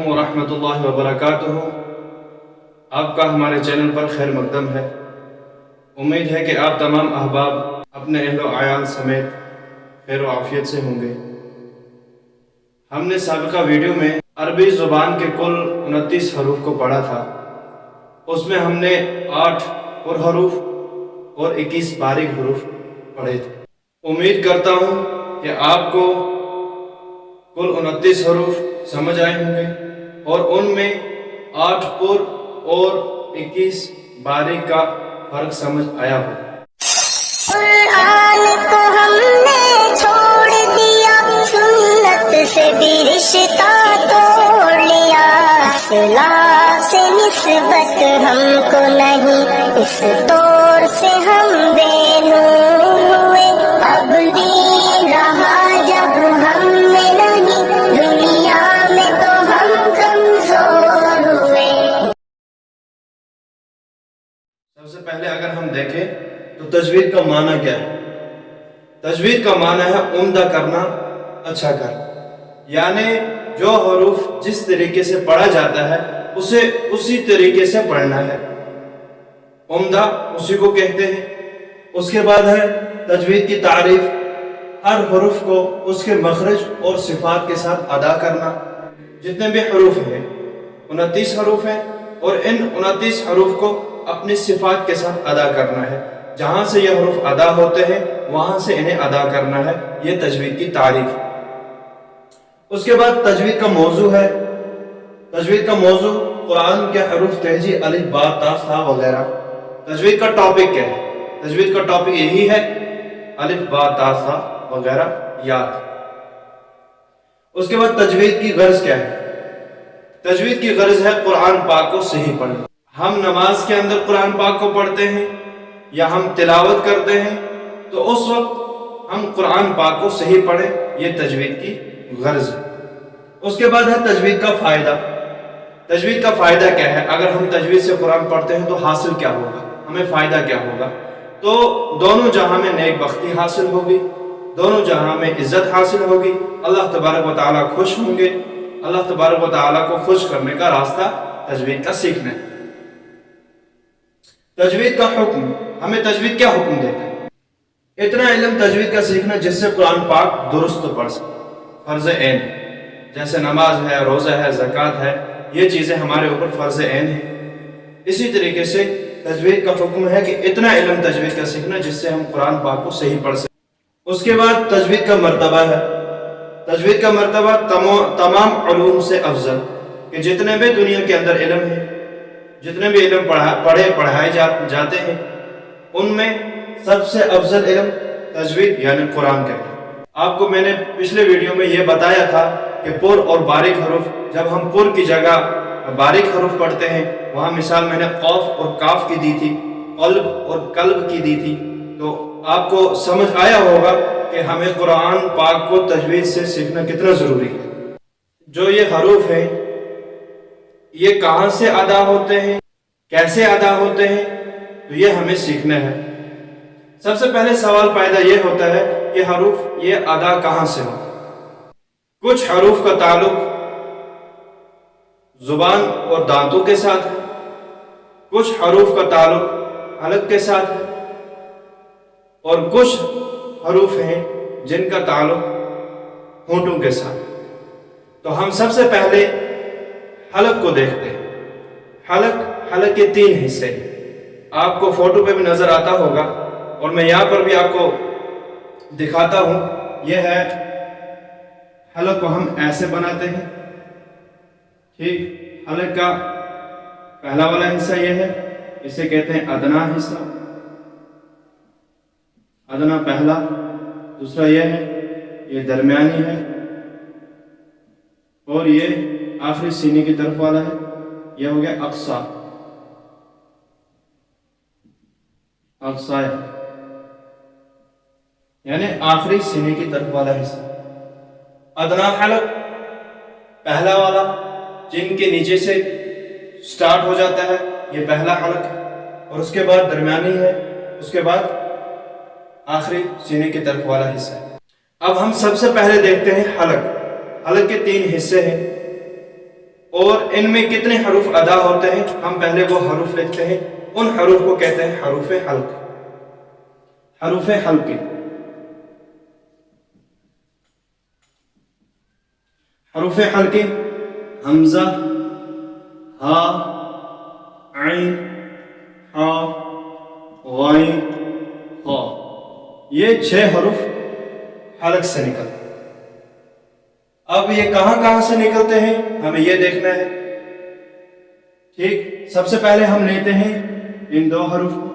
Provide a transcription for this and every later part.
علیکم ورحمۃ اللہ وبرکاتہ۔ آپ کا ہمارے چینل پر خیر مقدم ہے۔ امید ہے کہ آپ تمام احباب اپنے اہل و عیال سمیت خیر و عافیت سے ہوں گے۔ ہم نے سابقہ ویڈیو میں عربی زبان کے کل 29 حروف کو پڑھا تھا۔ اس میں ہم نے 8 پر حروف اور 21 باریک حروف پڑھے تھے۔ امید کرتا ہوں کہ آپ کو کل 29 حروف سمجھ آئے ہوں گے اور ان میں 8 پر اور 21 باریک کا فرق سمجھ آیا ہوگا۔ قرآن کو ہم نے چھوڑ دیا، سنت سے بھی رشتہ توڑ لیا، اصلاح سے نسبت ہم کو نہیں، اس طور سے ہم بے نور ہوئے، اب دین رہا جب ہم میں نہیں، دنیا میں تو ہم کمزور ہوئے۔ سب سے پہلے اگر ہم دیکھیں تو تجوید کا معنی کیا ہے؟ تجوید کا معنی ہے عمدہ کرنا، اچھا کرنا، یعنی جو حروف جس طریقے سے پڑھا جاتا ہے اسے اسی طریقے سے پڑھنا ہے، عمدہ اسی کو کہتے ہیں۔ اس کے بعد ہے تجوید کی تعریف، ہر حرف کو اس کے مخرج اور صفات کے ساتھ ادا کرنا۔ جتنے بھی حروف ہیں 29 حروف ہیں اور ان 29 حروف کو اپنی صفات کے ساتھ ادا کرنا ہے، جہاں سے یہ حروف ادا ہوتے ہیں وہاں سے انہیں ادا کرنا ہے، یہ تجوید کی تعریف۔ اس کے بعد تجوید کا موضوع ہے۔ تجوید کا موضوع قرآن کے حروف تہجی الف با تا سا وغیرہ۔ تجوید کا ٹاپک کیا ہے؟ تجوید کا ٹاپک یہی ہے، الف با تا سا وغیرہ یاد۔ اس کے بعد تجوید کی غرض کیا ہے؟ تجوید کی غرض ہے قرآن پاک کو صحیح پڑھنا۔ ہم نماز کے اندر قرآن پاک کو پڑھتے ہیں یا ہم تلاوت کرتے ہیں تو اس وقت ہم قرآن پاک کو صحیح پڑھیں، یہ تجوید کی غرض ہے۔ اس کے بعد ہے تجوید کا فائدہ۔ تجوید کا فائدہ کیا ہے؟ اگر ہم تجوید سے قرآن پڑھتے ہیں تو حاصل کیا ہوگا، ہمیں فائدہ کیا ہوگا؟ تو دونوں جہاں میں نیک بختی حاصل ہوگی، دونوں جہاں میں عزت حاصل ہوگی، اللہ تبارک و تعالیٰ خوش ہوں گے۔ اللہ تبارک و تعالیٰ کو خوش کرنے کا راستہ تجوید کا سیکھنا ہے۔ تجوید کا حکم، ہمیں تجوید کیا حکم دیتا ہے؟ اتنا علم تجوید کا سیکھنا جس سے قرآن پاک درست پڑھ سکے، فرض عین ہے۔ جیسے نماز ہے، روزہ ہے، زکوٰۃ ہے، یہ چیزیں ہمارے اوپر فرض عین ہیں۔ اسی طریقے سے تجوید کا حکم ہے کہ اتنا علم تجوید کا سیکھنا جس سے ہم قرآن پاک کو صحیح پڑھ سکیں۔ اس کے بعد تجوید کا مرتبہ ہے۔ تجوید کا مرتبہ تمام علوم سے افضل، کہ جتنے بھی دنیا کے اندر علم ہیں، جتنے بھی علم پڑھائے جاتے ہیں، ان میں سب سے افضل علم تجوید یعنی قرآن کا علم۔ آپ کو میں نے پچھلے ویڈیو میں یہ بتایا تھا کہ پر اور باریک حروف، جب ہم پر کی جگہ باریک حروف پڑھتے ہیں، وہاں مثال میں نے قوف اور کاف کی دی تھی، قلب اور قلب کی دی تھی، تو آپ کو سمجھ آیا ہوگا کہ ہمیں قرآن پاک کو تجوید سے سیکھنا کتنا ضروری ہے۔ جو یہ حروف ہیں یہ کہاں سے ادا ہوتے ہیں، کیسے ادا ہوتے ہیں، تو یہ ہمیں سیکھنا ہے۔ سب سے پہلے سوال پیدا یہ ہوتا ہے کہ حروف یہ ادا کہاں سے ہو؟ کچھ حروف کا تعلق زبان اور دانتوں کے ساتھ ہے، کچھ حروف کا تعلق حلق کے ساتھ ہے، اور کچھ حروف ہیں جن کا تعلق ہونٹوں کے ساتھ۔ تو ہم سب سے پہلے حلق کو دیکھتے ہیں۔ حلق کے 3 حصے ہیں، آپ کو فوٹو پہ بھی نظر آتا ہوگا اور میں یہاں پر بھی آپ کو دکھاتا ہوں۔ یہ ہے حلق کو ہم ایسے بناتے ہیں، ٹھیک۔ حلق کا پہلا والا حصہ یہ ہے، اسے کہتے ہیں ادنا حصہ، ادنا پہلا۔ دوسرا یہ ہے، یہ درمیانی ہے، اور یہ آخری سینے کی طرف والا ہے، یہ ہو گیا اقصا، اقصا یعنی آخری سینے کی طرف والا حصہ۔ ادنا حلق پہلا والا، جن کے نیچے سے سٹارٹ ہو جاتا ہے، یہ پہلا حلق ہے، اور اس کے بعد درمیانی ہے، اس کے بعد آخری سینے کی طرف والا حصہ ہے۔ اب ہم سب سے پہلے دیکھتے ہیں حلق۔ حلق کے 3 حصے ہیں، اور ان میں کتنے حروف ادا ہوتے ہیں، ہم پہلے وہ حروف لکھتے ہیں، ان حروف کو کہتے ہیں حروف حلق. حروف حلق. حروف حلق: حمزہ، ہا، عین، ہا، غین، خا. یہ 6 حروف حلق سے نکلتے ہیں. اب یہ کہاں کہاں سے نکلتے ہیں ہمیں یہ دیکھنا ہے. ٹھیک، سب سے پہلے ہم لیتے ہیں ان 2 حروف کو.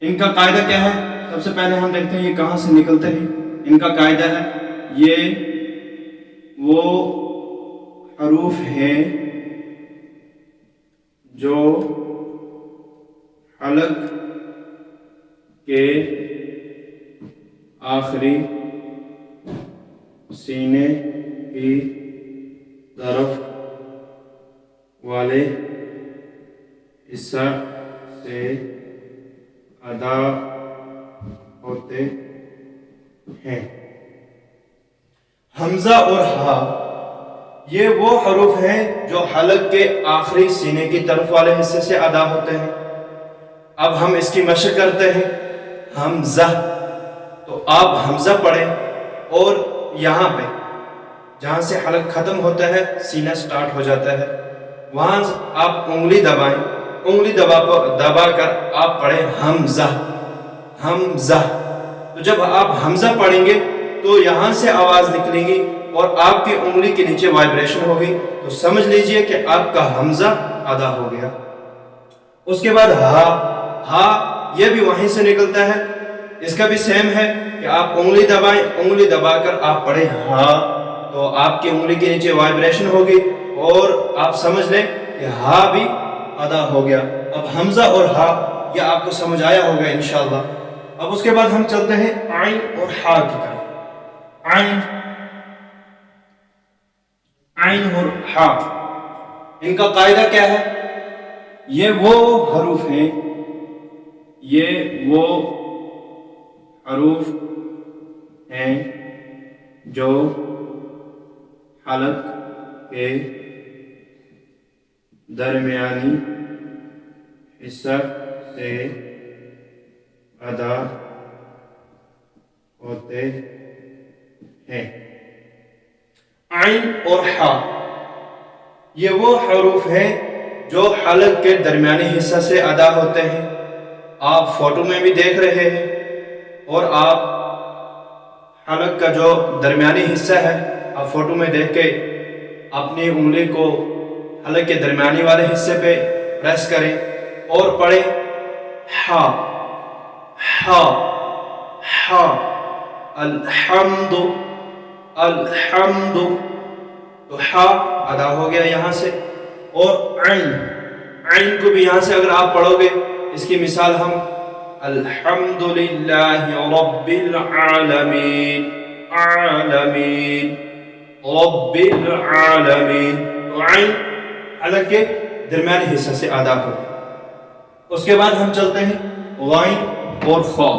ان کا قاعدہ کیا ہے؟ سب سے پہلے ہم دیکھتے ہیں یہ کہاں سے نکلتے ہیں. ان کا قاعدہ ہے، یہ وہ حروف ہیں جو حلق کے آخری سینے کی طرف والے حصہ سے ادا ہوتے ہیں. حمزہ اور ہا یہ وہ حروف ہیں جو حلق کے آخری سینے کی طرف والے حصے سے ادا ہوتے ہیں. اب ہم اس کی مشق کرتے ہیں. حمزہ، تو آپ حمزہ پڑھیں اور یہاں پہ جہاں سے حلق ختم ہوتا ہے سینہ سٹارٹ ہو جاتا ہے، وہاں آپ انگلی دبائیں. انگلی دبا کر آپ پڑھیں حمزہ. حمزہ. تو جب آپ حمزہ پڑھیں گے تو یہاں سے آواز نکلے گی اور آپ کی انگلی کے نیچے وائبریشن ہوگی، تو سمجھ لیجئے کہ آپ کا حمزہ ادا ہو گیا. اس کے بعد ہا. ہا یہ بھی وہیں سے نکلتا ہے. اس کا بھی سیم ہے کہ آپ انگلی دبائیں، انگلی دبا کر آپ پڑھیں ہا، تو آپ کی انگلی کے نیچے وائبریشن ہوگی اور آپ سمجھ لیں کہ ہا بھی ادا ہو گیا. اب حمزہ اور ہا یہ آپ کو سمجھ آیا ہوگا انشاءاللہ. اب اس کے بعد ہم چلتے ہیں عین اور ہا کی طرف. عین، عین اور ہا، ان کا قاعدہ کیا ہے؟ یہ وہ حروف ہیں، یہ وہ حروف ہیں جو حلق کے درمیانی حصہ سے ادا ہوتے ہیں. عین اور ہا یہ وہ حروف ہیں جو حلق کے درمیانی حصہ سے ادا ہوتے ہیں. آپ فوٹو میں بھی دیکھ رہے ہیں اور آپ حلق کا جو درمیانی حصہ ہے آپ فوٹو میں دیکھ کے اپنی انگلی کو حلق کے درمیانی والے حصے پہ پریس کریں اور پڑھیں ہا. ہا، ہا. الحمد، الحمد. تو ہا ادا ہو گیا یہاں سے. اور عین، عین کو بھی یہاں سے اگر آپ پڑھو گے، اس کی مثال ہم الحمدللہ رب العالمین، عالمین، رب العالمین. تو عین حلق کے درمیانی حصہ سے ادا ہو. اس کے بعد ہم چلتے ہیں غین اور خا.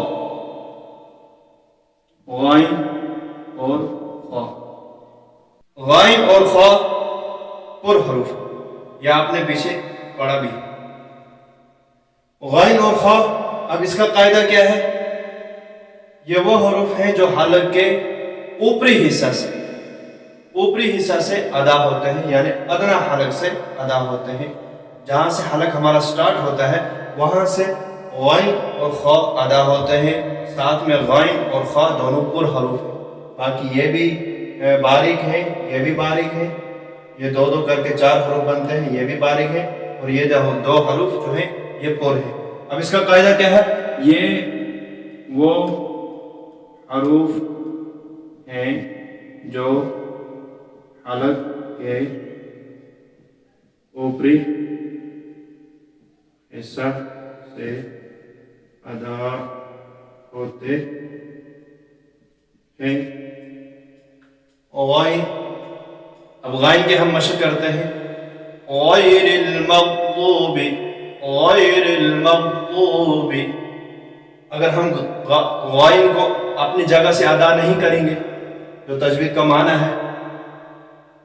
غین اور خا. غین اور خا پر حروف، یہ آپ نے پیچھے پڑھا بھی. غین اور خا، اب اس کا قاعدہ کیا ہے؟ یہ وہ حروف ہیں جو حلق کے اوپری حصہ سے ادا ہوتے ہیں، یعنی ادنا حلق سے ادا ہوتے ہیں. جہاں سے حلق ہمارا سٹارٹ ہوتا ہے وہاں سے غین اور خا ادا ہوتے ہیں. ساتھ میں غین اور خا دونوں پر حروف ہیں. باقی یہ بھی باریک ہیں، یہ بھی باریک ہیں. یہ 2 کر کے 4 حروف بنتے ہیں، یہ بھی باریک ہیں. اور یہ 2 حروف جو ہیں یہ پر ہیں. اب اس کا قاعدہ کیا ہے؟ یہ وہ حروف ہیں جو حلق کے اوپری حصہ سے ادا ہوتے ہیں. غین. اب غین کے ہم مشق کرتے ہیں. غیر المغضوب، غیر المغضوب. اگر ہم غین کو اپنی جگہ سے ادا نہیں کریں گے جو تجوید کا معنی ہے،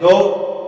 2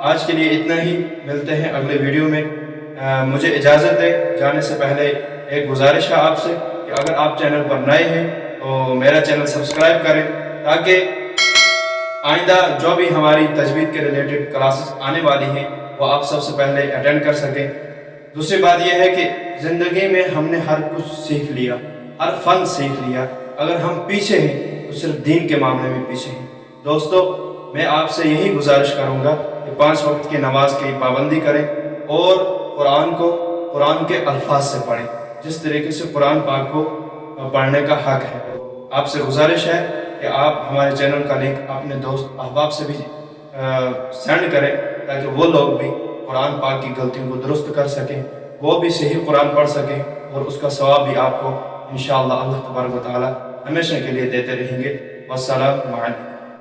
آج کے لیے اتنا ہی، ملتے ہیں اگلے ویڈیو میں۔ مجھے اجازت دے جانے سے پہلے ایک گزارش ہے آپ سے کہ اگر آپ چینل پر نئے ہیں تو میرا چینل سبسکرائب کریں، تاکہ آئندہ جو بھی ہماری تجوید کے ریلیٹڈ کلاسز آنے والی ہیں وہ آپ سب سے پہلے اٹینڈ کر سکیں۔ دوسری بات یہ ہے کہ زندگی میں ہم نے ہر کچھ سیکھ لیا، ہر فن سیکھ لیا، اگر ہم پیچھے ہیں تو صرف دین کے معاملے میں پیچھے ہیں۔ دوستو، میں آپ سے یہی گزارش کروں گا کہ 5 وقت کی نماز کی پابندی کریں اور قرآن کو قرآن کے الفاظ سے پڑھیں، جس طریقے سے قرآن پاک کو پڑھنے کا حق ہے۔ آپ سے گزارش ہے کہ آپ ہمارے چینل کا لنک اپنے دوست احباب سے بھی سینڈ کریں، تاکہ وہ لوگ بھی قرآن پاک کی غلطیوں کو درست کر سکیں، وہ بھی صحیح قرآن پڑھ سکیں، اور اس کا ثواب بھی آپ کو انشاءاللہ اللہ تبارک و تعالی ہمیشہ کے لیے دیتے رہیں گے۔ والسلام علیکم۔